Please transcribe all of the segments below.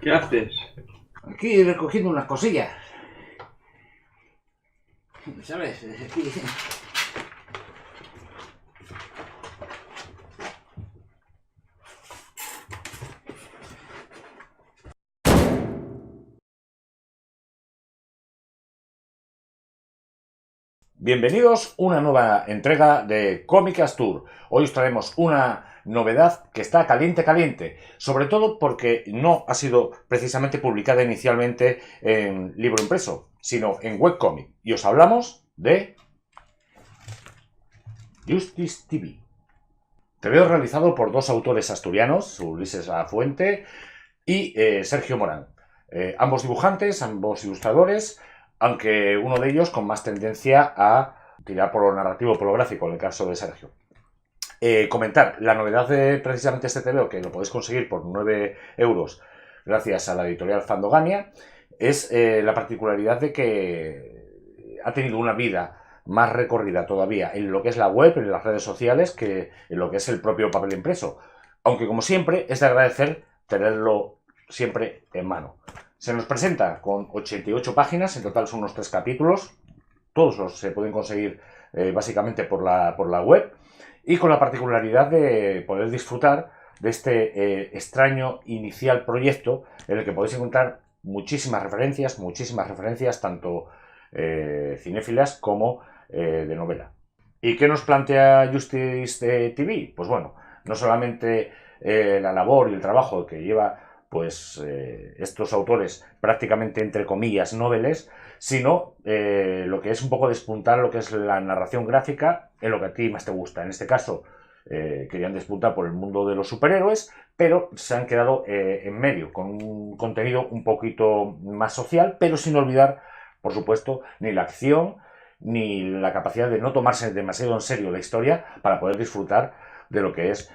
¿Qué haces? Aquí recogiendo unas cosillas. ¿Sabes? Aquí. Bienvenidos a una nueva entrega de Cómicas Tour. Hoy os traemos una novedad que está caliente, sobre todo porque no ha sido precisamente publicada inicialmente en libro impreso, sino en webcomic. Y os hablamos de Justice TV. TVO realizado por dos autores asturianos, Ulises Lafuente y Sergio Morán. Ambos dibujantes, ambos ilustradores, aunque uno de ellos con más tendencia a tirar por lo narrativo, por lo gráfico, en el caso de Sergio. Comentar, la novedad de precisamente este TVO, que lo podéis conseguir por 9 euros gracias a la editorial Fandogamia, es la particularidad de que ha tenido una vida más recorrida todavía en lo que es la web, en las redes sociales, que en lo que es el propio papel impreso. Aunque, como siempre, es de agradecer tenerlo siempre en mano. Se nos presenta con 88 páginas, en total son unos 3 capítulos. Todos los se pueden conseguir básicamente por la web, y con la particularidad de poder disfrutar de este extraño inicial proyecto en el que podéis encontrar muchísimas referencias tanto cinéfilas como de novela. ¿Y qué nos plantea Justice TV? Pues bueno, no solamente la labor y el trabajo que lleva pues estos autores prácticamente entre comillas noveles, sino lo que es un poco despuntar lo que es la narración gráfica en lo que a ti más te gusta. En este caso querían despuntar por el mundo de los superhéroes, pero se han quedado en medio, con un contenido un poquito más social, pero sin olvidar, por supuesto, ni la acción, ni la capacidad de no tomarse demasiado en serio la historia para poder disfrutar de lo que es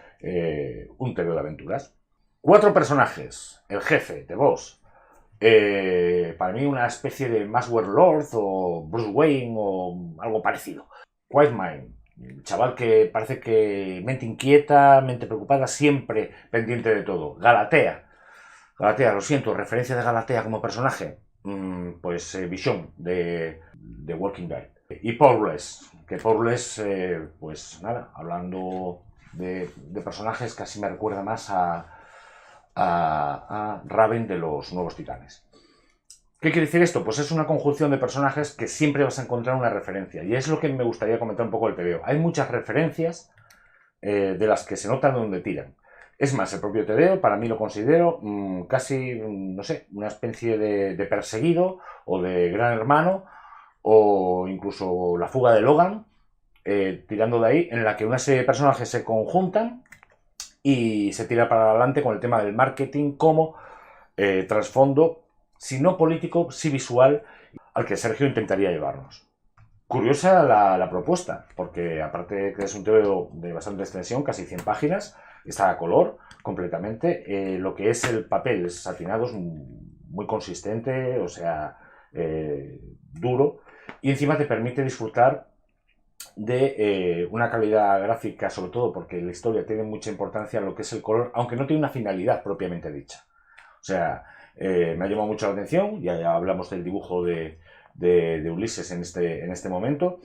un TVO de aventuras. 4 personajes, el jefe, The Boss, para mí una especie de Maxwell Lord o Bruce Wayne o algo parecido. Quagmire, chaval que parece que mente inquieta, mente preocupada, siempre pendiente de todo. Galatea, lo siento, referencia de Galatea como personaje, pues Vision de Walking Dead. Y Powerless, pues nada, hablando de personajes, casi me recuerda más a Raven de los Nuevos Titanes. ¿Qué quiere decir esto? Pues es una conjunción de personajes que siempre vas a encontrar una referencia, y es lo que me gustaría comentar un poco del TVO. Hay muchas referencias de las que se notan donde tiran. Es más, el propio TVO para mí lo considero casi, no sé, una especie de perseguido o de gran hermano, o incluso la fuga de Logan, tirando de ahí, en la que una serie de personajes se conjuntan y se tira para adelante con el tema del marketing como trasfondo, si no político, sí visual, al que Sergio intentaría llevarnos. Curiosa la propuesta, porque aparte que es un TVO de bastante extensión, casi 100 páginas, está a color completamente, lo que es el papel es satinado, es muy consistente, o sea, duro, y encima te permite disfrutar de una calidad gráfica, sobre todo porque la historia tiene mucha importancia en lo que es el color, aunque no tiene una finalidad propiamente dicha. O sea, me ha llamado mucho la atención, ya hablamos del dibujo de Ulises en este momento,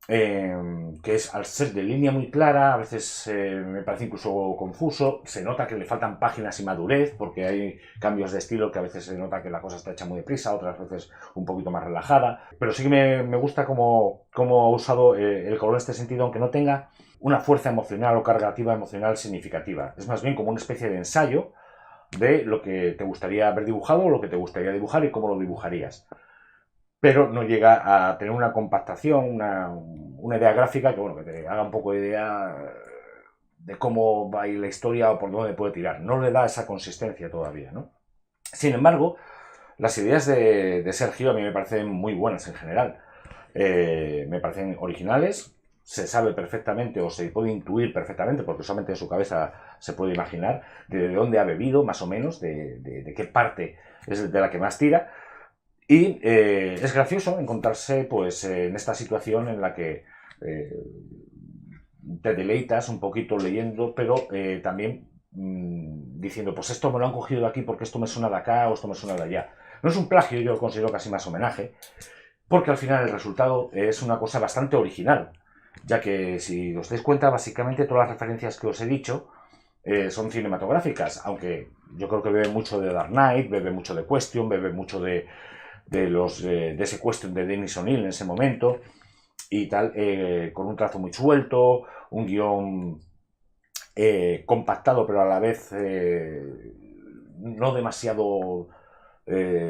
que es, al ser de línea muy clara, a veces me parece incluso confuso, se nota que le faltan páginas y madurez, porque hay cambios de estilo que a veces se nota que la cosa está hecha muy deprisa, otras veces un poquito más relajada, pero sí que me gusta cómo ha usado el color en este sentido, aunque no tenga una fuerza emocional o cargativa emocional significativa. Es más bien como una especie de ensayo de lo que te gustaría haber dibujado o lo que te gustaría dibujar y cómo lo dibujarías. Pero no llega a tener una compactación, una idea gráfica que, bueno, que te haga un poco de idea de cómo va a ir la historia o por dónde puede tirar. No le da esa consistencia todavía, ¿no? Sin embargo, las ideas de Sergio a mí me parecen muy buenas en general. Me parecen originales, se sabe perfectamente o se puede intuir perfectamente, porque solamente en su cabeza se puede imaginar de dónde ha bebido, más o menos, de qué parte es de la que más tira. Y es gracioso encontrarse pues, en esta situación en la que te deleitas un poquito leyendo, pero también diciendo, pues esto me lo han cogido de aquí porque esto me suena de acá o esto me suena de allá. No es un plagio, yo lo considero casi más homenaje, porque al final el resultado es una cosa bastante original, ya que si os dais cuenta, básicamente todas las referencias que os he dicho son cinematográficas, aunque yo creo que bebe mucho de Dark Knight, bebe mucho de Question, bebe mucho de ese Question de Denis O'Neill en ese momento, y tal, con un trazo muy suelto, un guión compactado, pero a la vez no demasiado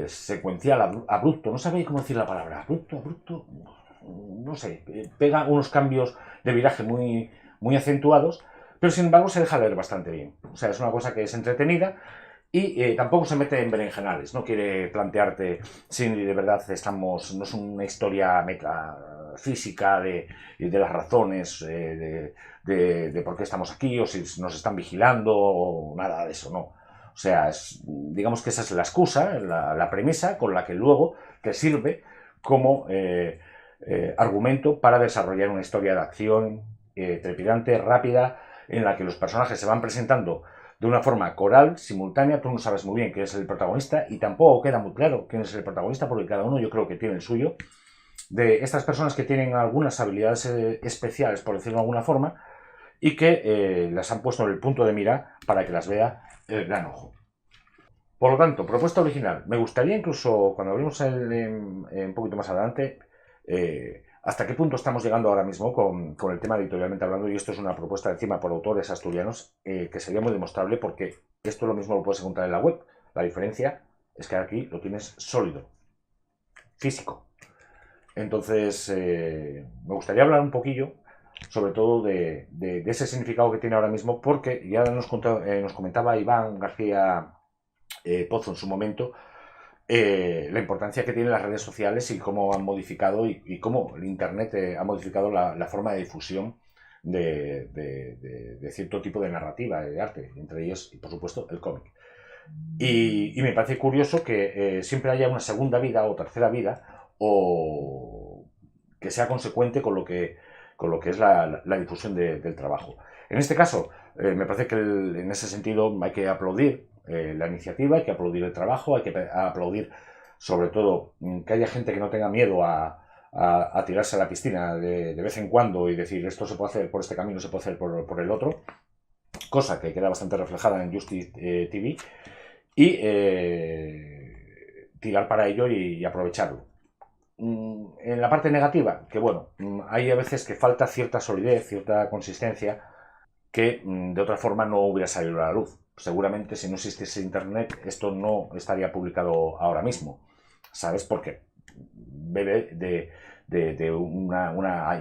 secuencial, abrupto. No sabéis cómo decir la palabra. Abrupto. No sé. Pega unos cambios de viraje muy acentuados, pero sin embargo se deja leer bastante bien. O sea, es una cosa que es entretenida y tampoco se mete en berenjenales. No quiere plantearte si de verdad estamos. No es una historia metafísica de las razones de por qué estamos aquí o si nos están vigilando o nada de eso, no. O sea, digamos que esa es la excusa, la premisa con la que luego te sirve como argumento para desarrollar una historia de acción trepidante, rápida, en la que los personajes se van presentando de una forma coral, simultánea. Tú no sabes muy bien quién es el protagonista y tampoco queda muy claro quién es el protagonista porque cada uno yo creo que tiene el suyo. De estas personas que tienen algunas habilidades especiales, por decirlo de alguna forma, y que las han puesto en el punto de mira para que las vea el gran ojo. Por lo tanto, propuesta original. Me gustaría incluso, cuando hablemos un poquito más adelante, hasta qué punto estamos llegando ahora mismo con el tema editorialmente hablando, y esto es una propuesta encima por autores asturianos, que sería muy demostrable porque esto lo mismo lo puedes encontrar en la web. La diferencia es que aquí lo tienes sólido, físico. Entonces, me gustaría hablar un poquillo sobre todo de ese significado que tiene ahora mismo, porque ya nos comentaba Iván García Pozo en su momento la importancia que tienen las redes sociales y cómo han modificado y cómo el Internet ha modificado la forma de difusión de cierto tipo de narrativa, de arte, entre ellos, y por supuesto, el cómic. Y me parece curioso que siempre haya una segunda vida o tercera vida o que sea consecuente con lo que es la difusión del trabajo. En este caso, me parece que en ese sentido hay que aplaudir la iniciativa, hay que aplaudir el trabajo, hay que aplaudir sobre todo que haya gente que no tenga miedo a tirarse a la piscina de vez en cuando y decir esto se puede hacer por este camino, se puede hacer por el otro, cosa que queda bastante reflejada en Justice TV, y tirar para ello y aprovecharlo. En la parte negativa, que bueno, hay a veces que falta cierta solidez, cierta consistencia, que de otra forma no hubiera salido a la luz. Seguramente si no existiese Internet, esto no estaría publicado ahora mismo. ¿Sabes por qué? Bebe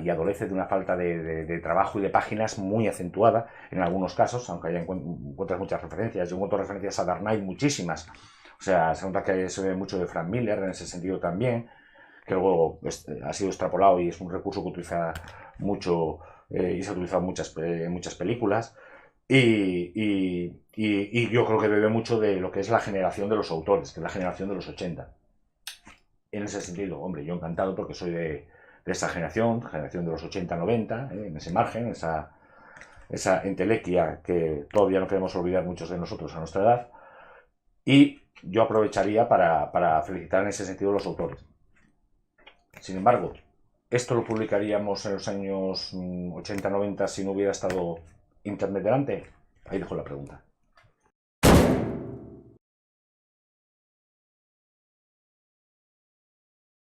y adolece de una falta de trabajo y de páginas muy acentuada en algunos casos, aunque encuentras muchas referencias. Yo encuentro referencias a Dark Knight muchísimas. O sea, se nota que se ve mucho de Frank Miller en ese sentido también, que luego ha sido extrapolado y es un recurso que utiliza mucho y se ha utilizado en muchas películas. Y yo creo que bebe mucho de lo que es la generación de los autores, que es la generación de los 80. En ese sentido, hombre, yo encantado porque soy de esa generación de los 80-90, en ese margen, esa entelequia que todavía no queremos olvidar muchos de nosotros a nuestra edad. Y yo aprovecharía para felicitar en ese sentido a los autores. Sin embargo, esto lo publicaríamos en los años 80-90 si no hubiera estado Internet delante. Ahí dejo la pregunta.